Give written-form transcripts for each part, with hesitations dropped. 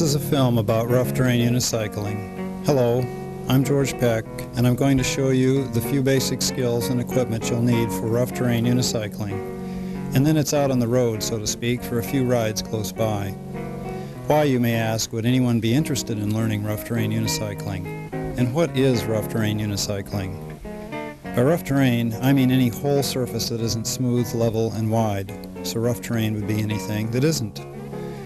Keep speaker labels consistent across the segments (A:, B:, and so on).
A: This is a film about rough terrain unicycling. Hello, I'm George Peck, and I'm going to show you the few basic skills and equipment you'll need for rough terrain unicycling. And then it's out on the road, so to speak, for a few rides close by. Why, you may ask, would anyone be interested in learning rough terrain unicycling? And what is rough terrain unicycling? By rough terrain, I mean any whole surface that isn't smooth, level, and wide. So rough terrain would be anything that isn't.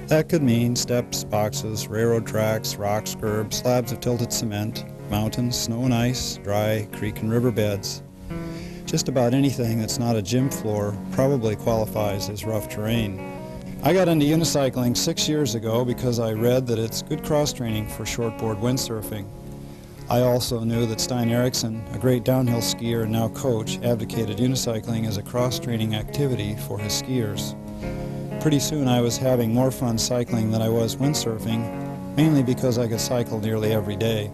A: That could mean steps, boxes, railroad tracks, rocks, curbs, slabs of tilted cement, mountains, snow and ice, dry creek and river beds. Just about anything that's not a gym floor probably qualifies as rough terrain. I got into unicycling 6 years ago because I read that it's good cross-training for shortboard windsurfing. I also knew that Stein Eriksen, a great downhill skier and now coach, advocated unicycling as a cross-training activity for his skiers. Pretty soon I was having more fun cycling than I was windsurfing, mainly because I could cycle nearly every day.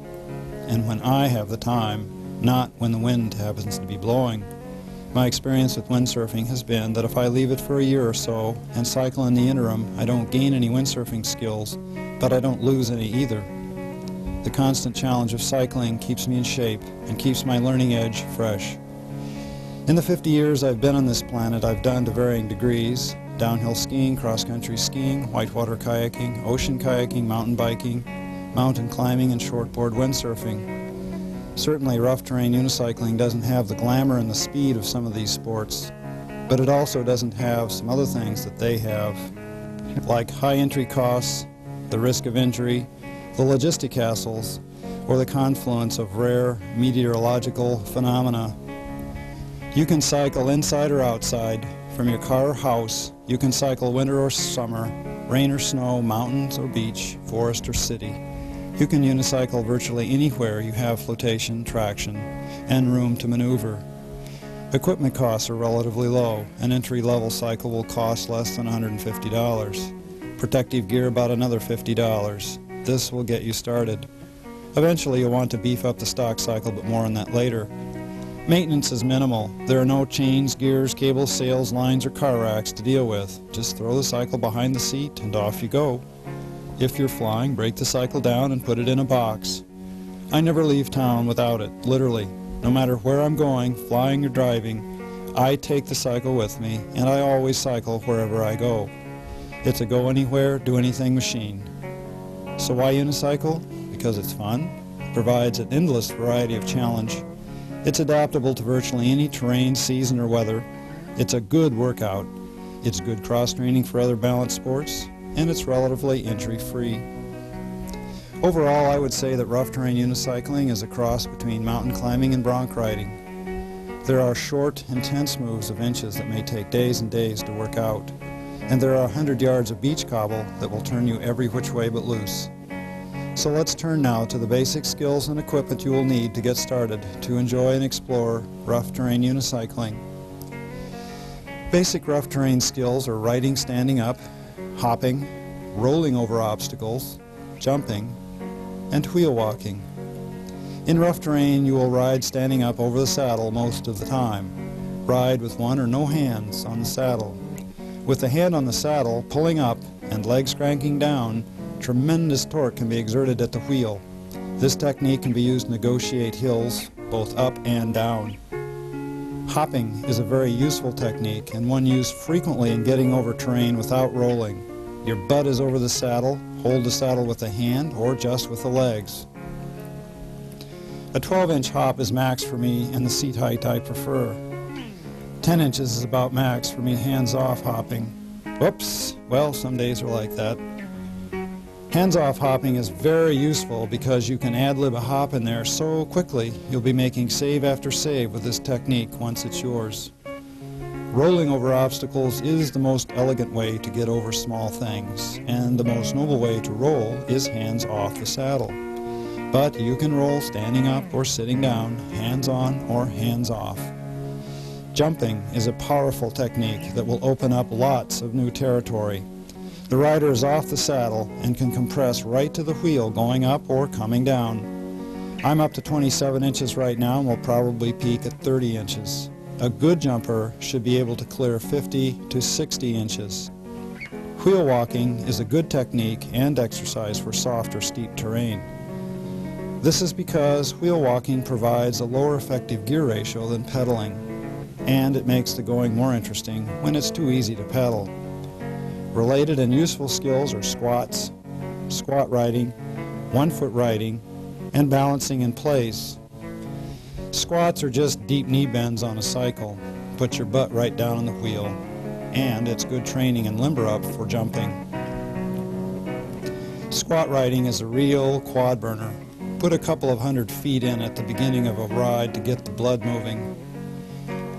A: And when I have the time, not when the wind happens to be blowing. My experience with windsurfing has been that if I leave it for a year or so and cycle in the interim, I don't gain any windsurfing skills, but I don't lose any either. The constant challenge of cycling keeps me in shape and keeps my learning edge fresh. In the 50 years I've been on this planet, I've done to varying degrees: downhill skiing, cross-country skiing, whitewater kayaking, ocean kayaking, mountain biking, mountain climbing, and shortboard windsurfing. Certainly rough terrain unicycling doesn't have the glamour and the speed of some of these sports, but it also doesn't have some other things that they have, like high entry costs, the risk of injury, the logistic hassles, or the confluence of rare meteorological phenomena. You can cycle inside or outside, from your car or house. You can cycle winter or summer, rain or snow, mountains or beach, forest or city. You can unicycle virtually anywhere you have flotation, traction, and room to maneuver. Equipment costs are relatively low. An entry-level cycle will cost less than $150. Protective gear about another $50. This will get you started. Eventually you'll want to beef up the stock cycle, but more on that later. Maintenance is minimal. There are no chains, gears, cables, sails, lines, or car racks to deal with. Just throw the cycle behind the seat and off you go. If you're flying, break the cycle down and put it in a box. I never leave town without it, literally. No matter where I'm going, flying or driving, I take the cycle with me, and I always cycle wherever I go. It's a go anywhere, do anything machine. So why unicycle? Because it's fun. It provides an endless variety of challenge. It's adaptable to virtually any terrain, season, or weather. It's a good workout. It's good cross-training for other balance sports, and it's relatively entry-free. Overall, I would say that rough terrain unicycling is a cross between mountain climbing and bronc riding. There are short, intense moves of inches that may take days and days to work out, and there are 100 yards of beach cobble that will turn you every which way but loose. So let's turn now to the basic skills and equipment you will need to get started to enjoy and explore rough terrain unicycling. Basic rough terrain skills are riding standing up, hopping, rolling over obstacles, jumping, and wheel walking. In rough terrain, you will ride standing up over the saddle most of the time. Ride with one or no hands on the saddle. With the hand on the saddle pulling up and legs cranking down, tremendous torque can be exerted at the wheel. This technique can be used to negotiate hills, both up and down. Hopping is a very useful technique and one used frequently in getting over terrain without rolling. Your butt is over the saddle, hold the saddle with the hand or just with the legs. A 12-inch hop is max for me and the seat height I prefer. 10 inches is about max for me hands-off hopping. Whoops, well, some days are like that. Hands-off hopping is very useful because you can ad-lib a hop in there so quickly you'll be making save after save with this technique once it's yours. Rolling over obstacles is the most elegant way to get over small things, and the most noble way to roll is hands off the saddle. But you can roll standing up or sitting down, hands on or hands off. Jumping is a powerful technique that will open up lots of new territory. The rider is off the saddle and can compress right to the wheel going up or coming down. I'm up to 27 inches right now and will probably peak at 30 inches. A good jumper should be able to clear 50 to 60 inches. Wheel walking is a good technique and exercise for soft or steep terrain. This is because wheel walking provides a lower effective gear ratio than pedaling, and it makes the going more interesting when it's too easy to pedal. Related and useful skills are squats, squat riding, one-foot riding, and balancing in place. Squats are just deep knee bends on a cycle. Put your butt right down on the wheel, and it's good training and limber up for jumping. Squat riding is a real quad burner. Put a couple of 100 feet in at the beginning of a ride to get the blood moving.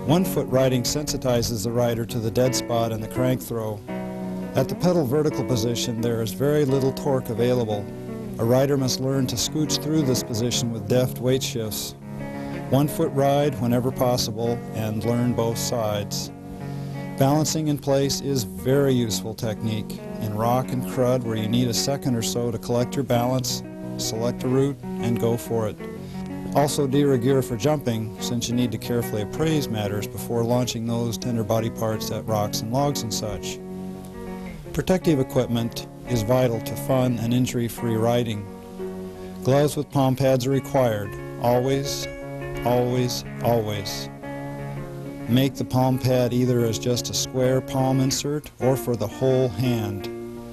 A: One-foot riding sensitizes the rider to the dead spot in the crank throw. At the pedal vertical position, there is very little torque available. A rider must learn to scooch through this position with deft weight shifts. One-foot ride whenever possible and learn both sides. Balancing in place is very useful technique. In rock and crud where you need a second or so to collect your balance, select a route and go for it. Also deer gear for jumping, since you need to carefully appraise matters before launching those tender body parts at rocks and logs and such. Protective equipment is vital to fun and injury-free riding. Gloves with palm pads are required. Always, always, always. Make the palm pad either as just a square palm insert or for the whole hand.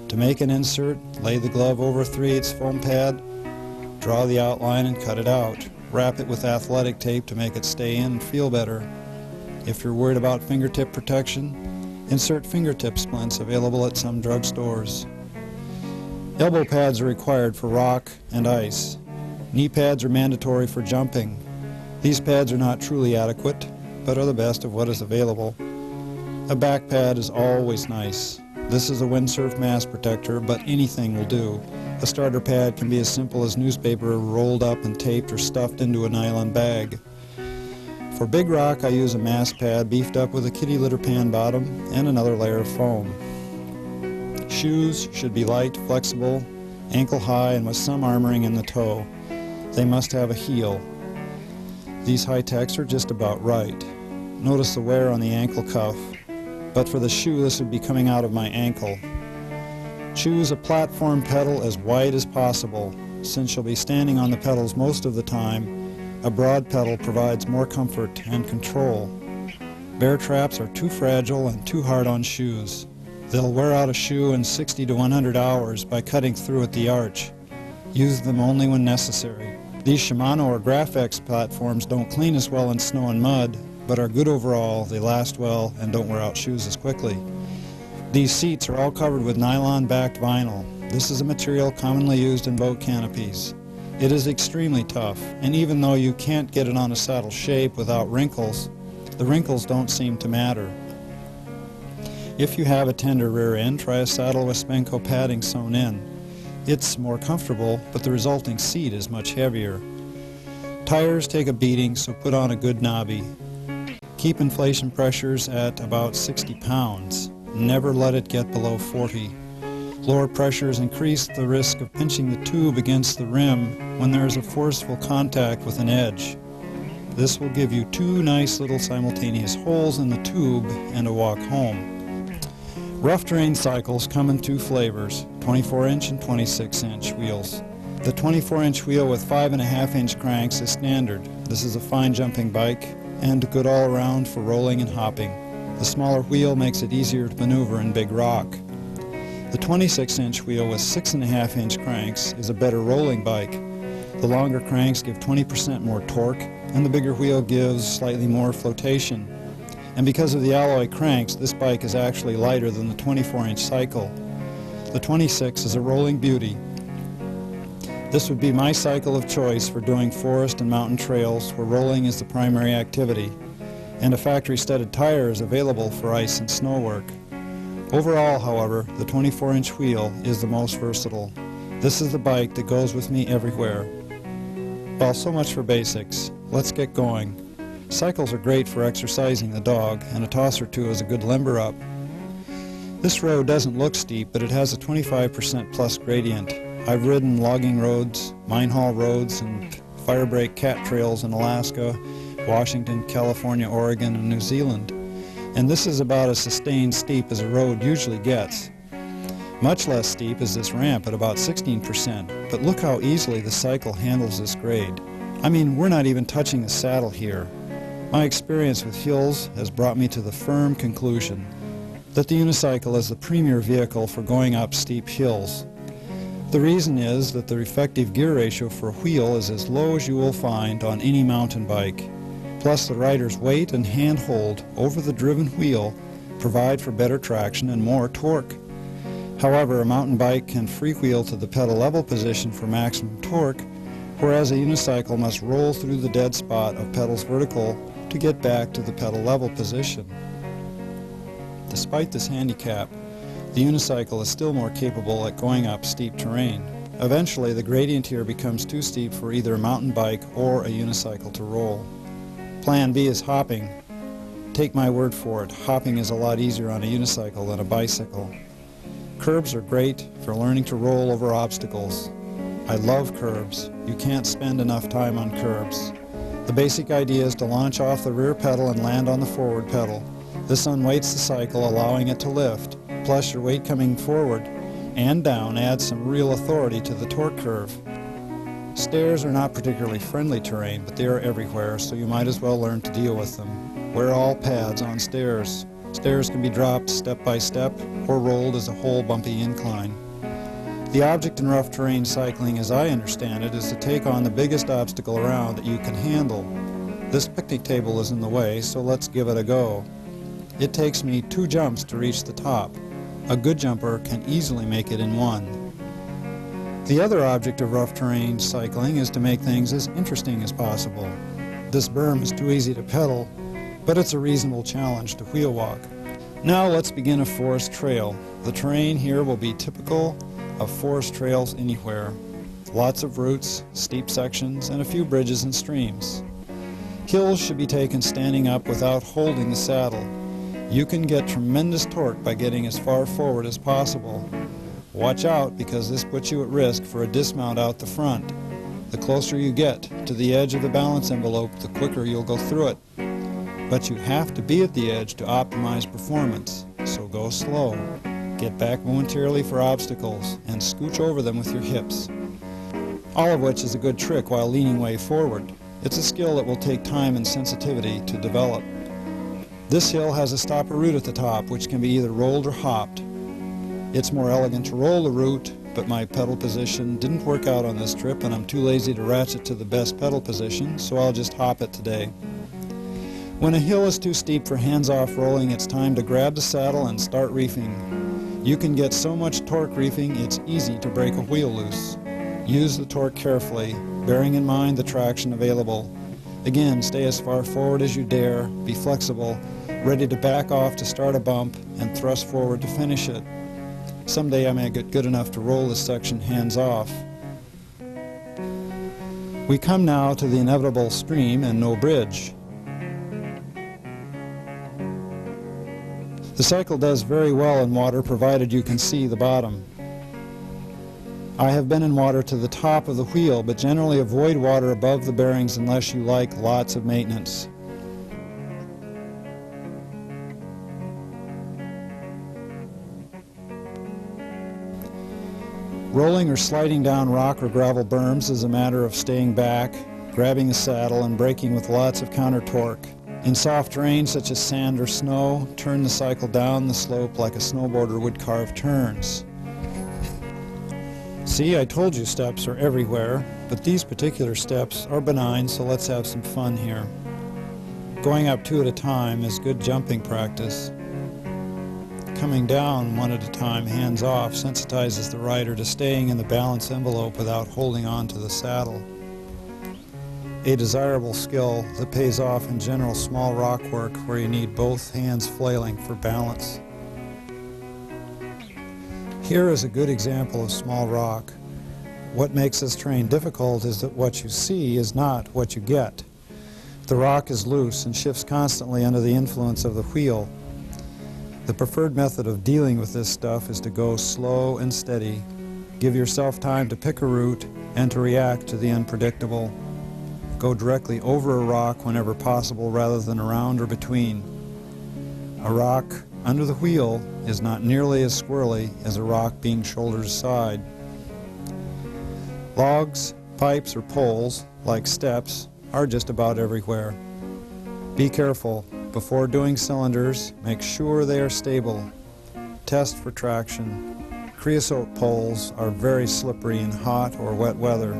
A: To make an insert, lay the glove over a 3/8 foam pad, draw the outline and cut it out. Wrap it with athletic tape to make it stay in and feel better. If you're worried about fingertip protection, insert fingertip splints available at some drugstores. Elbow pads are required for rock and ice. Knee pads are mandatory for jumping. These pads are not truly adequate, but are the best of what is available. A back pad is always nice. This is a windsurf mask protector, but anything will do. A starter pad can be as simple as newspaper rolled up and taped or stuffed into a nylon bag. For big rock, I use a mask pad beefed up with a kitty litter pan bottom and another layer of foam. Shoes should be light, flexible, ankle high, and with some armoring in the toe. They must have a heel. These high-techs are just about right. Notice the wear on the ankle cuff, but for the shoe this would be coming out of my ankle. Choose a platform pedal as wide as possible. Since you'll be standing on the pedals most of the time, a broad pedal provides more comfort and control. Bear traps are too fragile and too hard on shoes. They'll wear out a shoe in 60 to 100 hours by cutting through at the arch. Use them only when necessary. These Shimano or Graphex platforms don't clean as well in snow and mud, but are good overall. They last well and don't wear out shoes as quickly. These seats are all covered with nylon-backed vinyl. This is a material commonly used in boat canopies. It is extremely tough, and even though you can't get it on a saddle shape without wrinkles, the wrinkles don't seem to matter. If you have a tender rear end, try a saddle with Spenco padding sewn in. It's more comfortable, but the resulting seat is much heavier. Tires take a beating, so put on a good knobby. Keep inflation pressures at about 60 pounds. Never let it get below 40. Lower pressures increase the risk of pinching the tube against the rim when there is a forceful contact with an edge. This will give you two nice little simultaneous holes in the tube and a walk home. Rough terrain cycles come in two flavors, 24-inch and 26-inch wheels. The 24-inch wheel with 5.5-inch cranks is standard. This is a fine jumping bike and good all around for rolling and hopping. The smaller wheel makes it easier to maneuver in big rock. The 26-inch wheel with 6.5-inch cranks is a better rolling bike. The longer cranks give 20% more torque, and the bigger wheel gives slightly more flotation. And because of the alloy cranks, this bike is actually lighter than the 24-inch cycle. The 26 is a rolling beauty. This would be my cycle of choice for doing forest and mountain trails where rolling is the primary activity, and a factory-studded tire is available for ice and snow work. Overall, however, the 24-inch wheel is the most versatile. This is the bike that goes with me everywhere. Well, so much for basics. Let's get going. Cycles are great for exercising the dog, and a toss or two is a good limber up. This road doesn't look steep, but it has a 25% plus gradient. I've ridden logging roads, mine haul roads, and firebreak cat trails in Alaska, Washington, California, Oregon, and New Zealand. And this is about as sustained steep as a road usually gets. Much less steep is this ramp at about 16%, but look how easily the cycle handles this grade. I mean, we're not even touching the saddle here. My experience with hills has brought me to the firm conclusion that the Unicycle is the premier vehicle for going up steep hills. The reason is that the effective gear ratio for a wheel is as low as you will find on any mountain bike. Plus the rider's weight and handhold over the driven wheel provide for better traction and more torque. However, a mountain bike can freewheel to the pedal level position for maximum torque, whereas a unicycle must roll through the dead spot of pedals vertical to get back to the pedal level position. Despite this handicap, the unicycle is still more capable at going up steep terrain. Eventually, the gradient here becomes too steep for either a mountain bike or a unicycle to roll. Plan B is hopping. Take my word for it, hopping is a lot easier on a unicycle than a bicycle. Curbs are great for learning to roll over obstacles. I love curbs. You can't spend enough time on curbs. The basic idea is to launch off the rear pedal and land on the forward pedal. This unweights the cycle, allowing it to lift. Plus, your weight coming forward and down adds some real authority to the torque curve. Stairs are not particularly friendly terrain, but they are everywhere, so you might as well learn to deal with them. Wear all pads on stairs. Stairs can be dropped step by step or rolled as a whole bumpy incline. The object in rough terrain cycling, as I understand it, is to take on the biggest obstacle around that you can handle. This picnic table is in the way, so let's give it a go. It takes me 2 jumps to reach the top. A good jumper can easily make it in 1. The other object of rough terrain cycling is to make things as interesting as possible. This berm is too easy to pedal, but it's a reasonable challenge to wheel walk. Now let's begin a forest trail. The terrain here will be typical of forest trails anywhere. Lots of roots, steep sections, and a few bridges and streams. Hills should be taken standing up without holding the saddle. You can get tremendous torque by getting as far forward as possible. Watch out, because this puts you at risk for a dismount out the front. The closer you get to the edge of the balance envelope, the quicker you'll go through it. But you have to be at the edge to optimize performance, so go slow. Get back momentarily for obstacles and scooch over them with your hips. All of which is a good trick while leaning way forward. It's a skill that will take time and sensitivity to develop. This hill has a stopper root at the top, which can be either rolled or hopped. It's more elegant to roll the root, but my pedal position didn't work out on this trip and I'm too lazy to ratchet to the best pedal position, so I'll just hop it today. When a hill is too steep for hands-off rolling, it's time to grab the saddle and start reefing. You can get so much torque reefing, it's easy to break a wheel loose. Use the torque carefully, bearing in mind the traction available. Again, stay as far forward as you dare, be flexible, ready to back off to start a bump, and thrust forward to finish it. Someday I may get good enough to roll this section hands off. We come now to the inevitable stream and no bridge. The cycle does very well in water provided you can see the bottom. I have been in water to the top of the wheel, but generally avoid water above the bearings unless you like lots of maintenance. Rolling or sliding down rock or gravel berms is a matter of staying back, grabbing the saddle, and braking with lots of counter torque. In soft terrain such as sand or snow, turn the cycle down the slope like a snowboarder would carve turns. See, I told you steps are everywhere, but these particular steps are benign, so let's have some fun here. Going up 2 at a time is good jumping practice. Coming down 1 at a time, hands off, sensitizes the rider to staying in the balance envelope without holding on to the saddle. A desirable skill that pays off in general small rock work where you need both hands flailing for balance. Here is a good example of small rock. What makes this terrain difficult is that what you see is not what you get. The rock is loose and shifts constantly under the influence of the wheel. The preferred method of dealing with this stuff is to go slow and steady. Give yourself time to pick a route and to react to the unpredictable. Go directly over a rock whenever possible rather than around or between. A rock under the wheel is not nearly as squirrely as a rock being shouldered aside. Logs, pipes, or poles, like steps, are just about everywhere. Be careful. Before doing cylinders, make sure they are stable. Test for traction. Creosote poles are very slippery in hot or wet weather.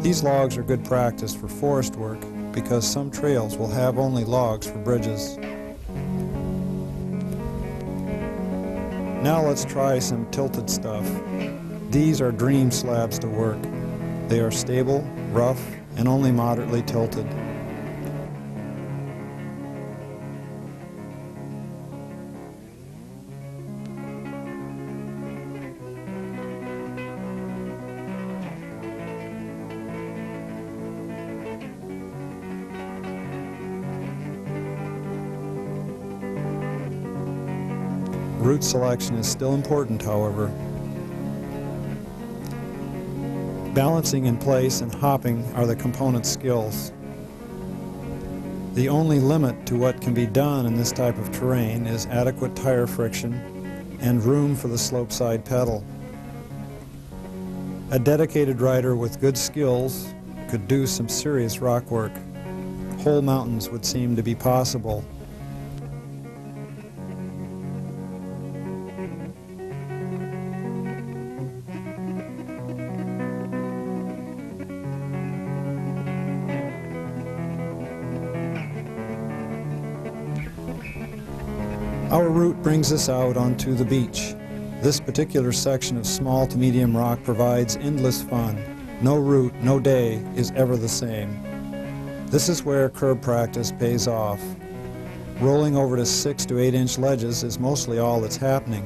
A: These logs are good practice for forest work because some trails will have only logs for bridges. Now let's try some tilted stuff. These are dream slabs to work. They are stable, rough, and only moderately tilted. Route selection is still important, however. Balancing in place and hopping are the component skills. The only limit to what can be done in this type of terrain is adequate tire friction and room for the slope side pedal. A dedicated rider with good skills could do some serious rock work. Whole mountains would seem to be possible. Our route brings us out onto the beach. This particular section of small to medium rock provides endless fun. No route, no day is ever the same. This is where curb practice pays off. Rolling over to 6 to 8 inch ledges is mostly all that's happening.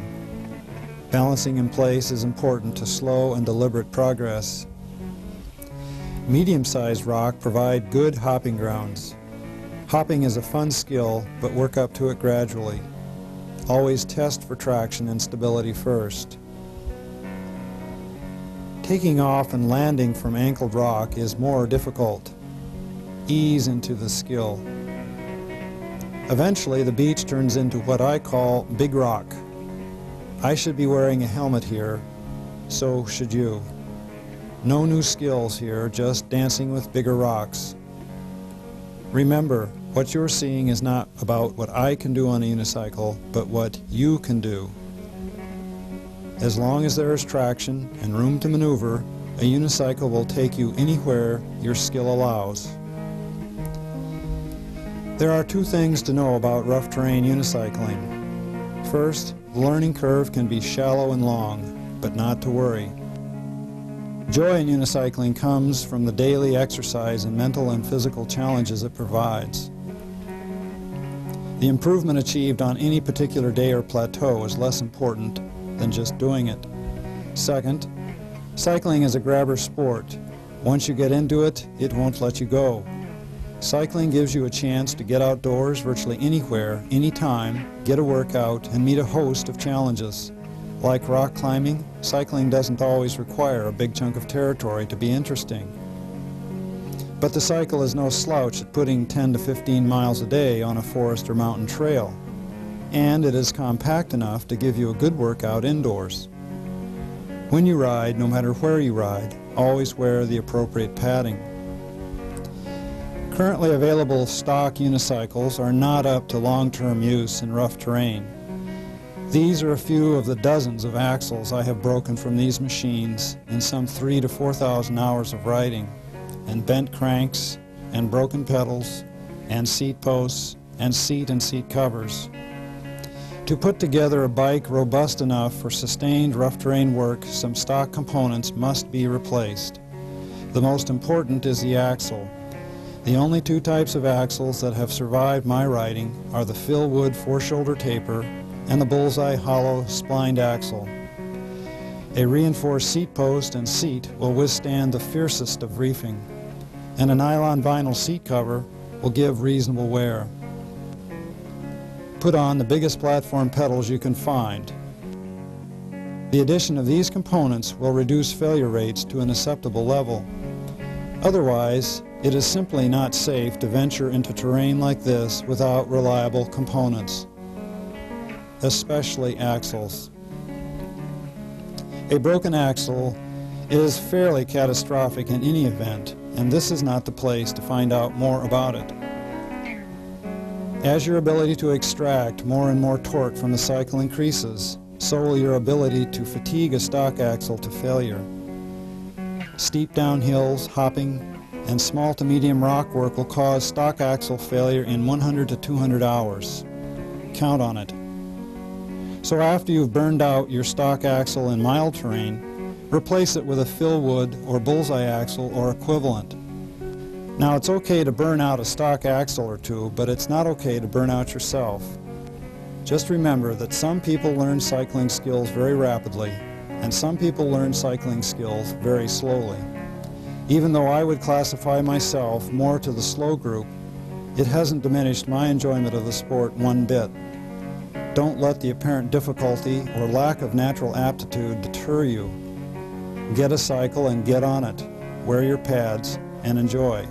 A: Balancing in place is important to slow and deliberate progress. Medium-sized rock provide good hopping grounds. Hopping is a fun skill, but work up to it gradually. Always test for traction and stability first. Taking off and landing from angled rock is more difficult. Ease into the skill. Eventually, the beach turns into what I call big rock. I should be wearing a helmet here, so should you. No new skills here, just dancing with bigger rocks. Remember, what you're seeing is not about what I can do on a unicycle, but what you can do. As long as there is traction and room to maneuver, a unicycle will take you anywhere your skill allows. There are two things to know about rough terrain unicycling. First, the learning curve can be shallow and long, but not to worry. Joy in unicycling comes from the daily exercise and mental and physical challenges it provides. The improvement achieved on any particular day or plateau is less important than just doing it. Second, cycling is a grabber sport. Once you get into it, it won't let you go. Cycling gives you a chance to get outdoors virtually anywhere, anytime, get a workout, and meet a host of challenges. Like rock climbing, cycling doesn't always require a big chunk of territory to be interesting. But the cycle is no slouch at putting 10 to 15 miles a day on a forest or mountain trail. And it is compact enough to give you a good workout indoors. When you ride, no matter where you ride, always wear the appropriate padding. Currently available stock unicycles are not up to long-term use in rough terrain. These are a few of the dozens of axles I have broken from these machines in some 3,000 to 4,000 hours of riding, and bent cranks, and broken pedals, and seat posts, and seat covers. To put together a bike robust enough for sustained rough terrain work, some stock components must be replaced. The most important is the axle. The only two types of axles that have survived my riding are the Philwood 4-shoulder taper and the Bullseye hollow splined axle. A reinforced seat post and seat will withstand the fiercest of reefing, and a nylon vinyl seat cover will give reasonable wear. Put on the biggest platform pedals you can find. The addition of these components will reduce failure rates to an acceptable level. Otherwise, it is simply not safe to venture into terrain like this without reliable components. especially axles. A broken axle is fairly catastrophic in any event, and this is not the place to find out more about it. As your ability to extract more and more torque from the cycle increases, so will your ability to fatigue a stock axle to failure. Steep downhills, hopping, and small to medium rock work will cause stock axle failure in 100 to 200 hours. Count on it. So after you've burned out your stock axle in mild terrain, replace it with a Philwood or bullseye axle or equivalent. Now it's okay to burn out a stock axle or two, but it's not okay to burn out yourself. Just remember that some people learn cycling skills very rapidly, and some people learn cycling skills very slowly. Even though I would classify myself more to the slow group, it hasn't diminished my enjoyment of the sport one bit. Don't let the apparent difficulty or lack of natural aptitude deter you. Get a cycle and get on it. Wear your pads and enjoy.